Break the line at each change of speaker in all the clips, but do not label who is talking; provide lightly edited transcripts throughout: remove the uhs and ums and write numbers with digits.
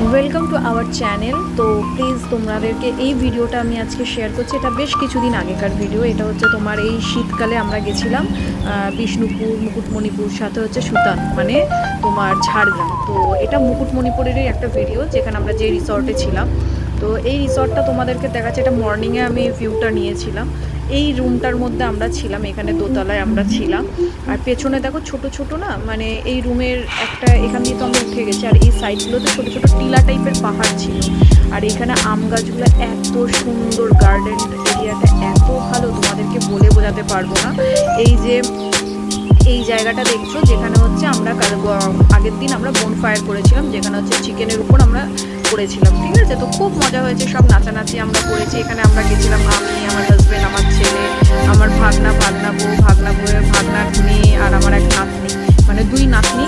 Welcome to our channel. তো please তোমাদেরকে এই ভিডিওটা আমি আজকে শেয়ার করছি। এটা বেশ কিছুদিন আগেকার ভিডিও। এটা হচ্ছে তোমার এই শীতকালে আমরা গেছিলাম বিষ্ণুপুর, মুকুটমণিপুর, সাথে হচ্ছে সুতান মানে তোমার ঝাড়গ্রাম। তো এটা মুকুটমণিপুরেরই একটা ভিডিও, যেখানে আমরা যে রিসর্টে ছিলাম। তো এই রিসর্টটা তোমাদেরকে দেখাচ্ছে। এটা মর্নিংয়ে আমি ভিউটা নিয়েছিলাম। এই রুমটার মধ্যে আমরা ছিলাম, এখানে দোতলায় আমরা ছিলাম। আর পেছনে দেখো ছোট ছোট না, মানে এই রুমের একটা এখান দিয়ে তো আমরা উঠে গেছি। আর এই সাইডগুলোতে ছোট ছোট টিলা টাইপের পাহাড় ছিল। আর এখানে আম গাছগুলো এত সুন্দর, গার্ডেন এরিয়াটা এত ভালো, তোমাদেরকে বলে বোঝাতে পারবো না। এই জায়গাটা দেখছো, যেখানে হচ্ছে আমরা আগের দিন আমরা বোনফায়ার করেছিলাম, যেখানে হচ্ছে চিকেনের উপর আমরা করেছিলাম, ঠিক আছে। তো খুব মজা হয়েছে, সব নাচানাচি আমরা করেছি। এখানে আমরা গেছিলাম, আমি, আমার হাজব্যান্ড, আমার ছেলে, আমার ভাগনা বউ, ভাগনার মেয়ে, আর আমার এক নাতনি, মানে দুই নাতনি,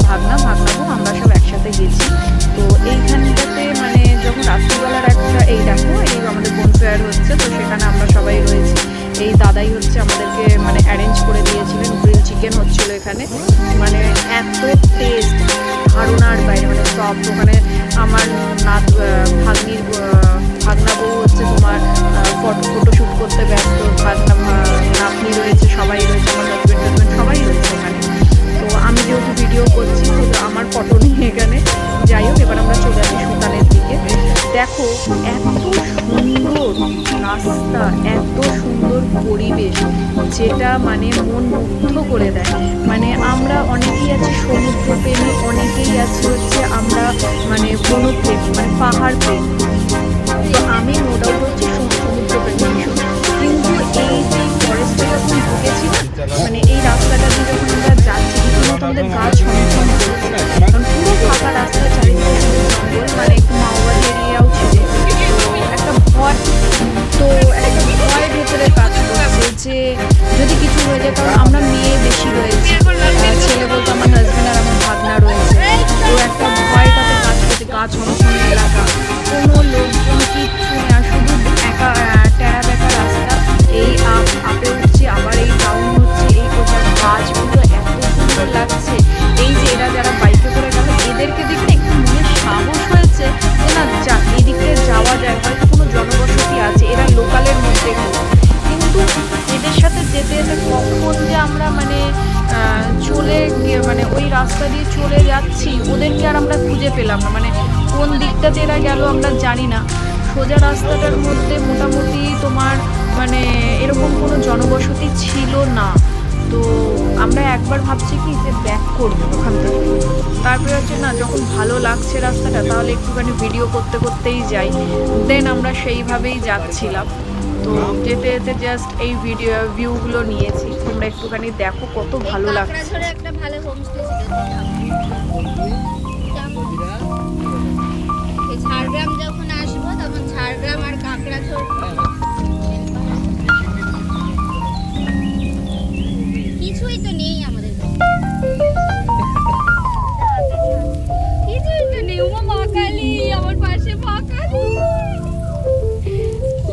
ভাগনা বউ, আমরা সব একসাথে গেছি। তো এইখানটাতে মানে যখন রাত্রিবেলার একটা এই দেখো এই আমাদের বোনফায়ার হচ্ছে, তো সেখানে আমরা সবাই রয়েছি। এই দাদাই হচ্ছে আমাদেরকে মানে অ্যারেঞ্জ করে দিয়েছিলেন, গ্রিল চিকেন হচ্ছিল এখানে, মানে এত টেস্ট ধারণার বাইরে, মানে সব। ওখানে আমার ভাগনা বউ হচ্ছে তোমার ফটোশ্যুট করতে ব্যস্ত, নাতনি রয়েছে, সবাই রয়েছে, আমার হাজব্যান্ড সবাই রয়েছে এখানে। তো আমি যেহেতু ভিডিও করছি, তো আমার ফটো নিয়ে এখানে। যাই হোক, এবার আমরা চলে আসি সুতানের দিকে। দেখো এত সুন্দর রাস্তা, এত সুন্দর পরিবেশ, যেটা মানে মন মুগ্ধ করে দেয়। মানে আমরা অনেকেই আছি সমুদ্রপ্রেমী, অনেকেই আছি হচ্ছে আমরা মানে বনপ্রেমী, মানে পাহাড় প্রেমী। তো আমি নো ডাউট হচ্ছে সমুদ্রপ্রেমী ভীষণ, কিন্তু এই যে ফরেস্টে যখন ঢুকেছি না, মানে এই রাস্তাটা দিয়ে যখন আমরা যাচ্ছি, রীতিমতো আমাদের গা ছমছম করছে, কারণ পুরো ফাঁকা রাস্তা, চারিদিকে জঙ্গল, মানে একটু মাওবাড়ি এরিয়াও ছিল। তো একটা ভয় ভেতরে কাজ করছে যে যদি কিছু হয়ে যায়, কারণ আমরা মেয়ে বেশি রয়েছে, ছেলে বলতে আমার হাজব্যান্ড আর আমার ভাগনা রয়েছে। তো একটা ভয়টাতে কাজ করছে, গা ছমছম এলাকা, কোনো লোকজন কিচ্ছু না, শুধু একা টেরা বেকা রাস্তা। এই আপে উঠছি, আবার এই ডাউন হচ্ছে, এই কোথায় গাছগুলো এত সুন্দর লাগছে। এই যে এরা যারা বাইকে করে গেল, এদেরকে দেখে একটু মনে সাহস হয়েছে যে না এই দিকটা যাওয়া যায়, হয়তো কোনো জনবসতি আছে, এরা লোকালের মধ্যে গেল। কিন্তু এদের সাথে যেতে যেতে কখন যে আমরা মানে মানে ওই রাস্তা দিয়ে চলে যাচ্ছি, ওদেরকে আর আমরা খুঁজে পেলাম না, মানে কোন দিকটাতে এরা গেল আমরা জানি না। সোজা রাস্তাটার মধ্যে মোটামুটি তোমার মানে এরকম কোনো জনবসতি ছিল না। তো আমরা একবার ভাবছি কি যে ব্যাক করবো ওখান থেকে, তারপরে হচ্ছে না যখন ভালো লাগছে রাস্তাটা, তাহলে একটুখানি ভিডিও করতে করতেই যাই। দেন আমরা সেইভাবেই যাচ্ছিলাম। তো যেতে যেতে জাস্ট এই ভিউগুলো নিয়েছি, তোমরা একটুখানি দেখো কত ভালো লাগছে।
ঝাড়গ্রাম যখন আসবো তখন ঝাড়গ্রাম আর কাঁকড়াঝোড় কিছুই তো নেই আমাদের, কিছুই তো নেই। উমা মা কালী, আমার পাশে মা কালী,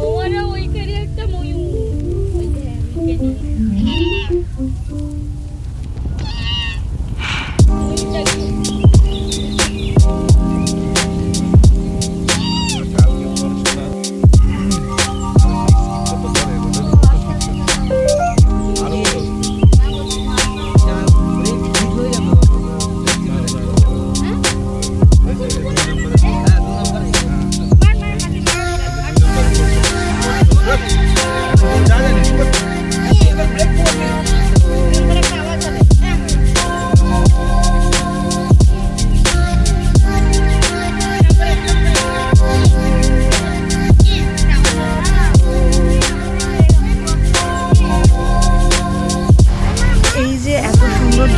ওরা ওইখানে একটা ময়ূর,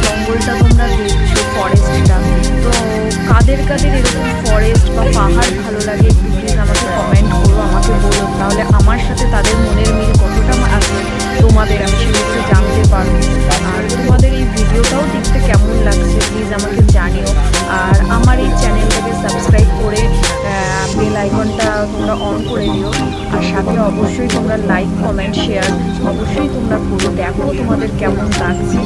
জঙ্গলটা তোমরা দেখছো, ফরেস্টটা, তো কাদের এরকম ফরেস্ট বা পাহাড় ভালো লাগে একটু প্লিজ আমাকে কমেন্ট করো, আমাকে বলো, তাহলে আমার সাথে তাদের মনের মিল কতটা আছে তোমাদের আমি সেগুলো জানতে পারবো। আর তোমাদের এই ভিডিওটাও দেখতে কেমন লাগছে প্লিজ আমাকে জানিও। আর আমার এই চ্যানেলটাকে সাবস্ক্রাইব করে বেল আইকনটা তোমরা অন করে দিও। আর সাথে অবশ্যই তোমরা লাইক, কমেন্ট, শেয়ার অবশ্যই তোমরা করো। দেখো তোমাদের কেমন লাগছে।